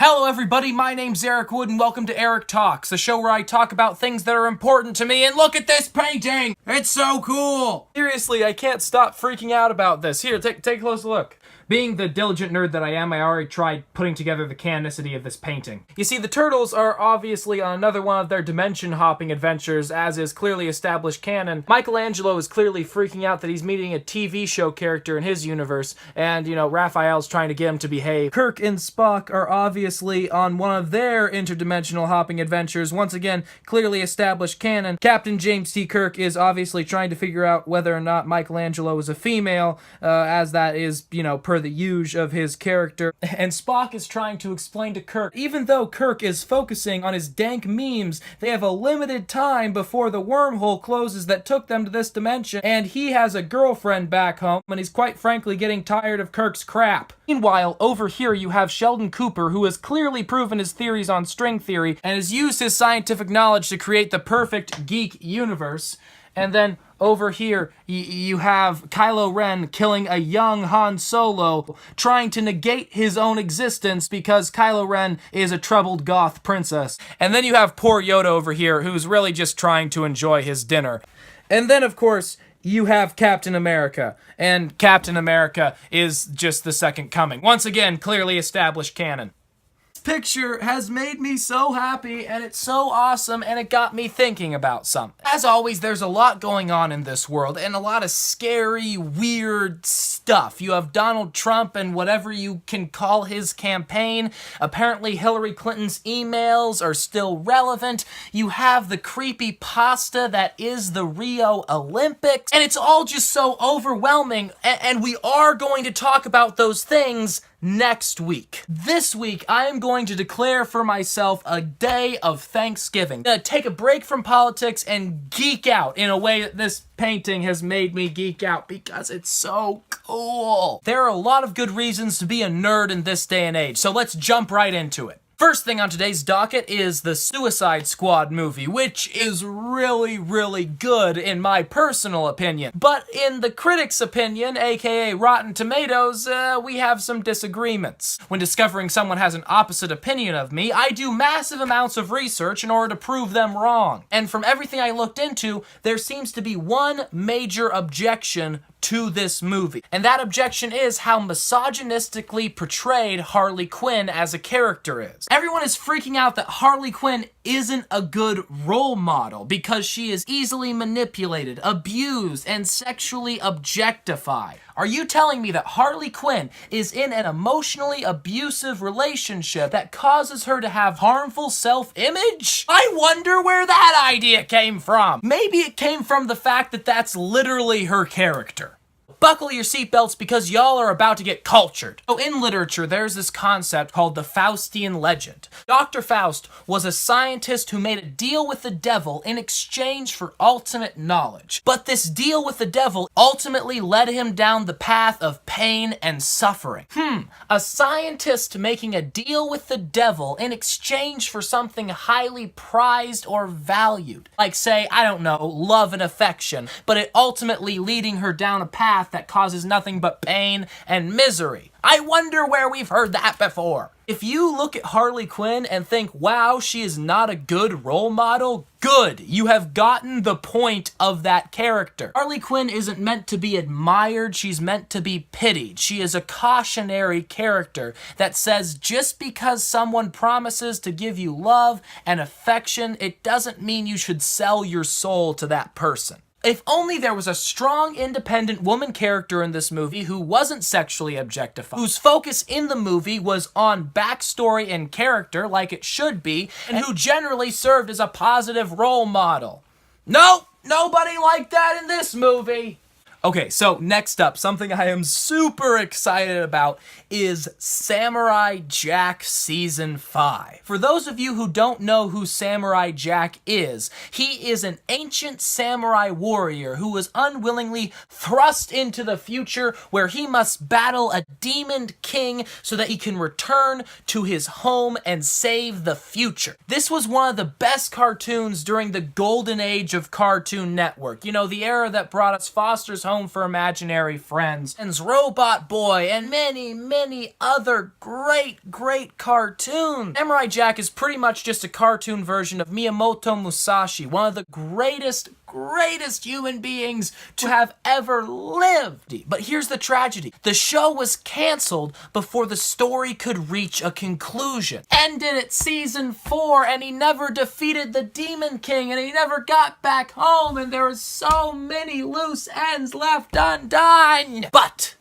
Hello everybody, my name's Aric Wood and welcome to Aric Talks, a show where I talk about things that are important to me, and look at this painting! It's so cool! Seriously, I can't stop freaking out about this. Here, take a close look. Being the diligent nerd that I am, I already tried putting together the canonicity of this painting. You see, the turtles are obviously on another one of their dimension-hopping adventures, as is clearly established canon. Michelangelo is clearly freaking out that he's meeting a TV show character in his universe, and, you know, Raphael's trying to get him to behave. Kirk and Spock are obviously on one of their interdimensional hopping adventures, once again, clearly established canon. Captain James T. Kirk is obviously trying to figure out whether or not Michelangelo is a female, as that is, you know, per the use of his character, and Spock is trying to explain to Kirk, even though Kirk is focusing on his dank memes, they have a limited time before the wormhole closes that took them to this dimension, and he has a girlfriend back home, and he's quite frankly getting tired of Kirk's crap. Meanwhile, over here you have Sheldon Cooper, who has clearly proven his theories on string theory, and has used his scientific knowledge to create the perfect geek universe. And then over here, you have Kylo Ren killing a young Han Solo, trying to negate his own existence because Kylo Ren is a troubled goth princess. And then you have poor Yoda over here, who's really just trying to enjoy his dinner. And then, of course, you have Captain America, and Captain America is just the second coming. Once again, clearly established canon. Picture has made me so happy, and it's so awesome, and it got me thinking about something. As always, there's a lot going on in this world, and a lot of scary, weird stuff. You have Donald Trump and whatever you can call his campaign. Apparently Hillary Clinton's emails are still relevant. You have the creepy pasta that is the Rio Olympics, and it's all just so overwhelming, and we are going to talk about those things next week. This week, I am going to declare for myself a day of Thanksgiving. I'm gonna take a break from politics and geek out in a way that this painting has made me geek out because it's so cool. There are a lot of good reasons to be a nerd in this day and age, so let's jump right into it. First thing on today's docket is the Suicide Squad movie, which is really, really good in my personal opinion. But in the critics' opinion, aka Rotten Tomatoes, we have some disagreements. When discovering someone has an opposite opinion of me, I do massive amounts of research in order to prove them wrong. And from everything I looked into, there seems to be one major objection to this movie. And that objection is how misogynistically portrayed Harley Quinn as a character is. Everyone is freaking out that Harley Quinn isn't a good role model because she is easily manipulated, abused, and sexually objectified. Are you telling me that Harley Quinn is in an emotionally abusive relationship that causes her to have harmful self-image? I wonder where that idea came from. Maybe it came from the fact that that's literally her character. Buckle your seatbelts because y'all are about to get cultured. So in literature, there's this concept called the Faustian legend. Dr. Faust was a scientist who made a deal with the devil in exchange for ultimate knowledge. But this deal with the devil ultimately led him down the path of pain and suffering. A scientist making a deal with the devil in exchange for something highly prized or valued. Like, say, I don't know, love and affection, but it ultimately leading her down a path that causes nothing but pain and misery. I wonder where we've heard that before. If you look at Harley Quinn and think, wow, she is not a good role model, good. You have gotten the point of that character. Harley Quinn isn't meant to be admired, she's meant to be pitied. She is a cautionary character that says just because someone promises to give you love and affection, it doesn't mean you should sell your soul to that person. If only there was a strong, independent woman character in this movie who wasn't sexually objectified, whose focus in the movie was on backstory and character like it should be, and who generally served as a positive role model. Nope, nobody like that in this movie. Okay, so next up, something I am super excited about is Samurai Jack Season 5. For those of you who don't know who Samurai Jack is, he is an ancient samurai warrior who was unwillingly thrust into the future where he must battle a demon king so that he can return to his home and save the future. This was one of the best cartoons during the golden age of Cartoon Network. You know, the era that brought us Foster's Home Home for Imaginary Friends, and Robot Boy, and many, many other great cartoons. Samurai Jack is pretty much just a cartoon version of Miyamoto Musashi, one of the greatest human beings to have ever lived. But here's the tragedy. The show was canceled before the story could reach a conclusion. Ended at season 4, and he never defeated the Demon King, and he never got back home, and there were so many loose ends left undone. But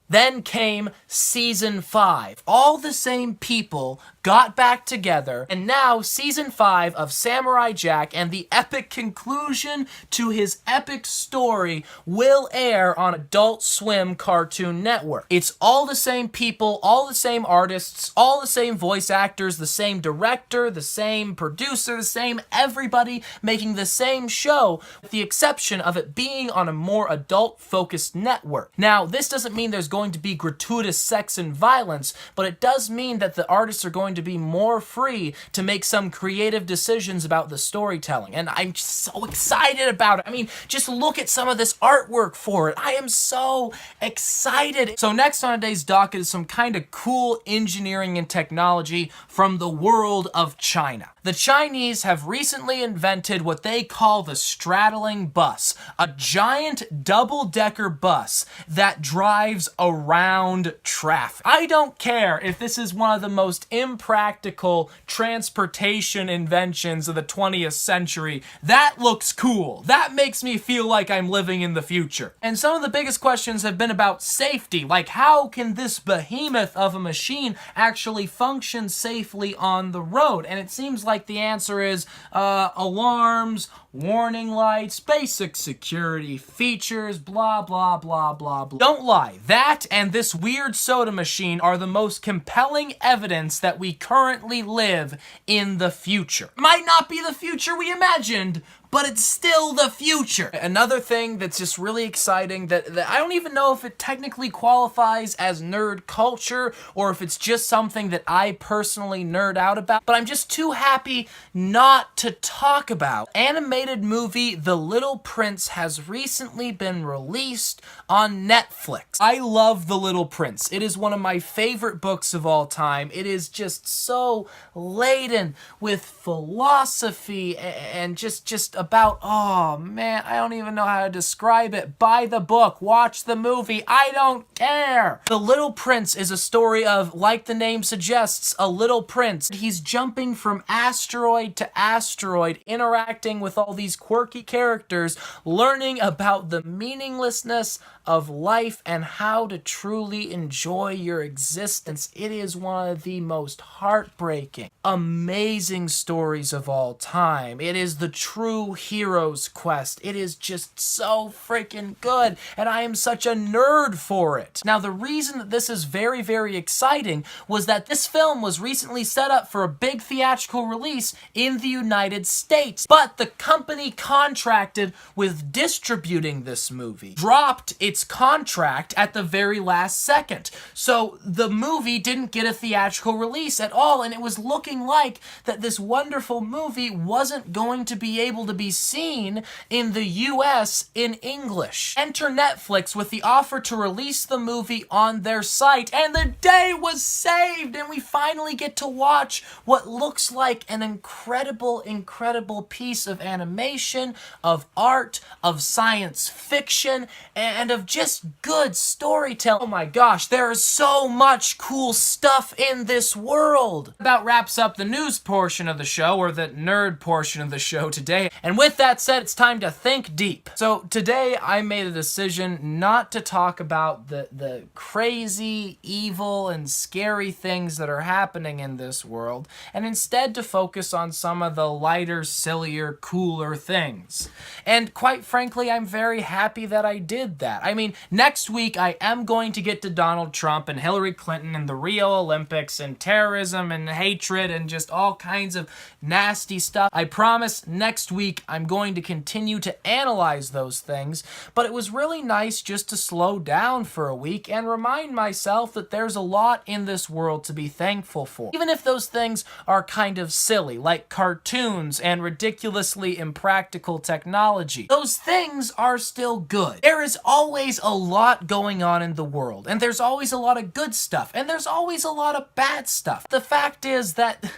then came season 5. All the same people got back together, and now season 5 of Samurai Jack and the epic conclusion to his epic story will air on Adult Swim Cartoon Network. It's all the same people, all the same artists, all the same voice actors, the same director, the same producer, the same everybody making the same show, with the exception of it being on a more adult-focused network. Now, this doesn't mean there's going to be gratuitous sex and violence, but it does mean that the artists are going to be more free to make some creative decisions about the storytelling, and I'm just so excited about it. I mean, just look at some of this artwork for it. I am so excited. So next on today's docket is some kind of cool engineering and technology from the world of China. The Chinese have recently invented what they call the straddling bus, a giant double-decker bus that drives around traffic. I don't care if this is one of the most impractical transportation inventions of the 20th century. That looks cool. That makes me feel like I'm living in the future. And some of the biggest questions have been about safety, like how can this behemoth of a machine actually function safely on the road? And it seems like the answer is alarms, warning lights, basic security features, blah, blah, blah, blah, blah. Don't lie, that and this weird soda machine are the most compelling evidence that we currently live in the future. Might not be the future we imagined, but it's still the future. Another thing that's just really exciting that I don't even know if it technically qualifies as nerd culture or if it's just something that I personally nerd out about, but I'm just too happy not to talk about. Animated movie The Little Prince has recently been released on Netflix. I love The Little Prince. It is one of my favorite books of all time. It is just so laden with philosophy and just about, oh man, I don't even know how to describe it. Buy the book, watch the movie, I don't care. The Little Prince is a story of, like the name suggests, a little prince. He's jumping from asteroid to asteroid, interacting with all these quirky characters, learning about the meaninglessness of life and how to truly enjoy your existence. It is one of the most heartbreaking, amazing stories of all time. It is the true hero's quest. It is just so freaking good, and I am such a nerd for it. Now, the reason that this is very, very exciting was that this film was recently set up for a big theatrical release in the United States, but the company contracted with distributing this movie dropped its contract at the very last second. So the movie didn't get a theatrical release at all, and it was looking like that this wonderful movie wasn't going to be able to be seen in the US in English. Enter Netflix with the offer to release the movie on their site, and the day was saved, and we finally get to watch what looks like an incredible piece of animation, of art, of science fiction, and of just good storytelling. Oh my gosh, there is so much cool stuff in this world. About wraps up the news portion of the show, or the nerd portion of the show today. And with that said, it's time to think deep. So today I made a decision not to talk about the crazy, evil, and scary things that are happening in this world, and instead to focus on some of the lighter, sillier, cooler things. And quite frankly, I'm very happy that I did that. I mean, next week I am going to get to Donald Trump and Hillary Clinton and the Rio Olympics and terrorism and hatred and just all kinds of nasty stuff. I promise next week I'm going to continue to analyze those things, but it was really nice just to slow down for a week and remind myself that there's a lot in this world to be thankful for. Even if those things are kind of silly, like cartoons and ridiculously impractical technology, those things are still good. There is always a lot going on in the world, and there's always a lot of good stuff, and there's always a lot of bad stuff. The fact is that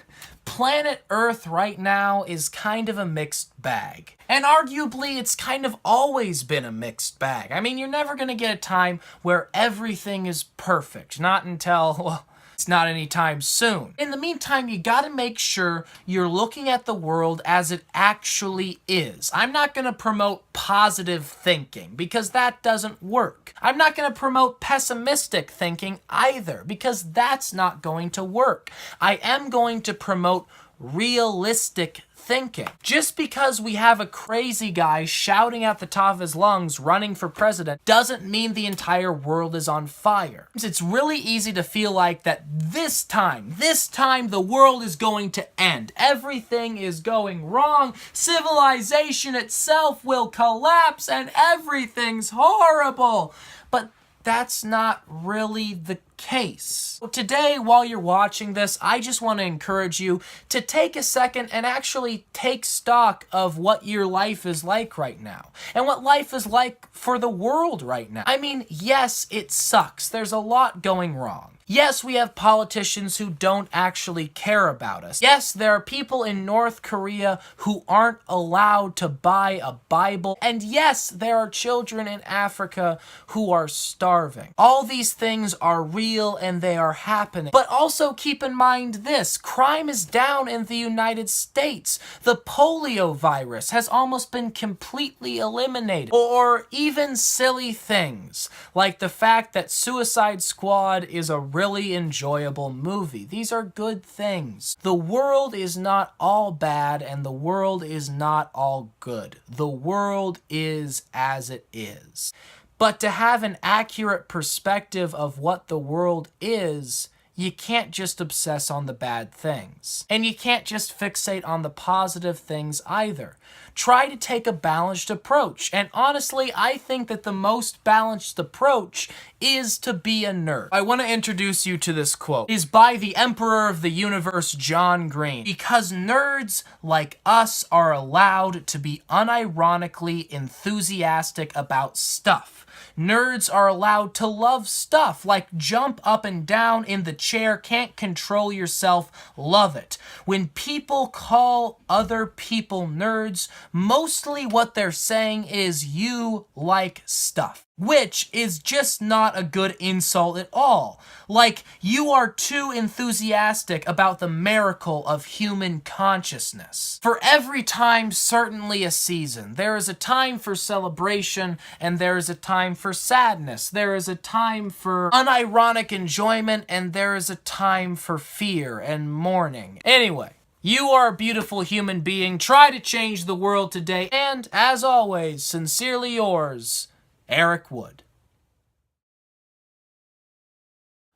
planet Earth right now is kind of a mixed bag. And arguably, it's kind of always been a mixed bag. I mean, you're never gonna get a time where everything is perfect. Not until, well, it's not anytime soon. In the meantime, you gotta make sure you're looking at the world as it actually is. I'm not gonna promote positive thinking because that doesn't work. I'm not gonna promote pessimistic thinking either because that's not going to work. I am going to promote realistic thinking. Just because we have a crazy guy shouting at the top of his lungs running for president doesn't mean the entire world is on fire. It's really easy to feel like that this time the world is going to end. Everything is going wrong. Civilization itself will collapse and everything's horrible. But that's not really the case. Today, while you're watching this, I just want to encourage you to take a second and actually take stock of what your life is like right now and what life is like for the world right now. I mean, yes, it sucks. There's a lot going wrong. Yes, we have politicians who don't actually care about us. Yes, there are people in North Korea who aren't allowed to buy a Bible. And yes, there are children in Africa who are starving. All these things are real and they are happening. But also keep in mind this, crime is down in the United States. The polio virus has almost been completely eliminated. Or even silly things like the fact that Suicide Squad is a really enjoyable movie. These are good things. The world is not all bad and the world is not all good. The world is as it is. But to have an accurate perspective of what the world is, you can't just obsess on the bad things. And you can't just fixate on the positive things either. Try to take a balanced approach. And honestly, I think that the most balanced approach is to be a nerd. I want to introduce you to this quote. It is by the Emperor of the Universe, John Green. Because nerds like us are allowed to be unironically enthusiastic about stuff. Nerds are allowed to love stuff, like jump up and down in the chair, can't control yourself, love it. When people call other people nerds, mostly what they're saying is you like stuff. Which is just not a good insult at all. Like, you are too enthusiastic about the miracle of human consciousness. For every time, certainly a season. There is a time for celebration, and there is a time for sadness. There is a time for unironic enjoyment, and there is a time for fear and mourning. Anyway, you are a beautiful human being. Try to change the world today. And, as always, sincerely yours, Aric Wood.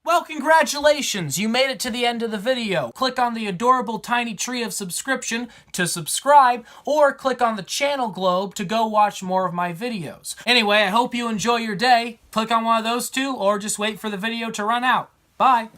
Well, congratulations! You made it to the end of the video. Click on the adorable tiny tree of subscription to subscribe, or click on the channel globe to go watch more of my videos. Anyway, I hope you enjoy your day. Click on one of those two, or just wait for the video to run out. Bye!